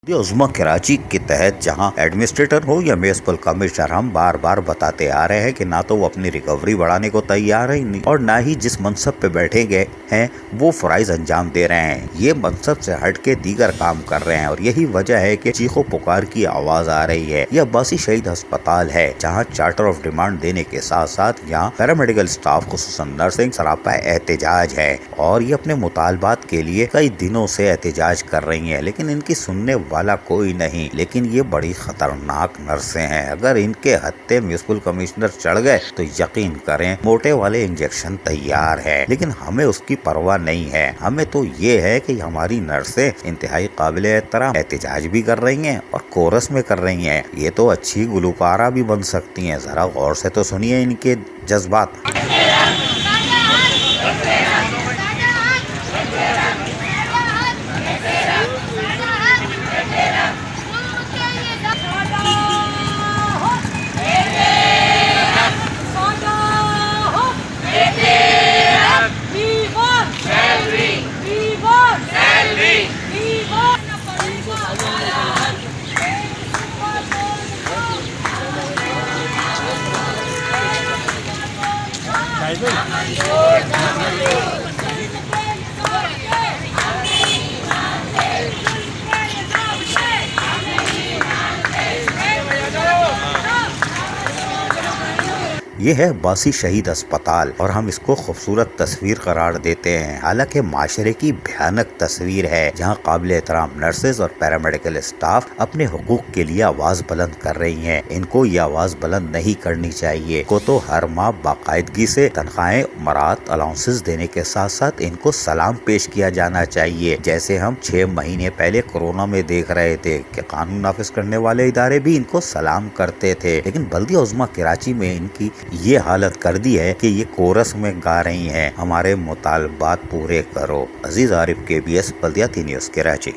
عظما کراچی کے تحت جہاں ایڈمنسٹریٹر ہو یا میونسپل کمشنر، ہم بار بار بتاتے آ رہے ہیں کہ نہ تو وہ اپنی ریکوری بڑھانے کو تیار ہیں اور نہ ہی جس منصب پہ بیٹھے گئے ہیں وہ فرائض انجام دے رہے ہیں۔ یہ منصب سے ہٹ کے دیگر کام کر رہے ہیں اور یہی وجہ ہے کہ چیخ و پکار کی آواز آ رہی ہے۔ یہ عباسی شہید ہسپتال ہے جہاں چارٹر آف ڈیمانڈ دینے کے ساتھ ساتھ یہاں پیرامیڈیکل سٹاف خصوصاً نرسنگ سراپا احتجاج ہے اور یہ اپنے مطالبات کے لیے کئی دنوں سے احتجاج کر رہی ہیں، لیکن ان کی سننے والا کوئی نہیں۔ لیکن یہ بڑی خطرناک نرسیں ہیں، اگر ان کے ہتھے میونسپل کمشنر چڑھ گئے تو یقین کریں موٹے والے انجیکشن تیار ہے، لیکن ہمیں اس کی پرواہ نہیں ہے۔ ہمیں تو یہ ہے کہ ہماری نرسیں انتہائی قابل احترام احتجاج بھی کر رہی ہیں اور کورس میں کر رہی ہیں، یہ تو اچھی گلوکارہ بھی بن سکتی ہیں۔ ذرا غور سے تو سنیے ان کے جذبات۔ یہ ہے عباسی شہید ہسپتال اور ہم اس کو خوبصورت تصویر قرار دیتے ہیں، حالانکہ معاشرے کی بھیانک تصویر ہے جہاں قابل احترام نرسز اور پیرامیڈیکل اسٹاف اپنے حقوق کے لیے آواز بلند کر رہی ہیں۔ ان کو یہ آواز بلند نہیں کرنی چاہیے۔ کو تو ہر ماہ باقاعدگی سے تنخواہیں، مراعات، الاؤنسز دینے کے ساتھ ساتھ ان کو سلام پیش کیا جانا چاہیے، جیسے ہم 6 مہینے پہلے کورونا میں دیکھ رہے تھے کہ قانون نافذ کرنے والے ادارے بھی ان کو سلام کرتے تھے، لیکن بلدیہ عظمیٰ کراچی میں ان کی یہ حالت کر دی ہے کہ یہ کورس میں گا رہی ہیں ہمارے مطالبات پورے کرو۔ عزیز عارف، KBS بلدیاتی نیوز کراچی۔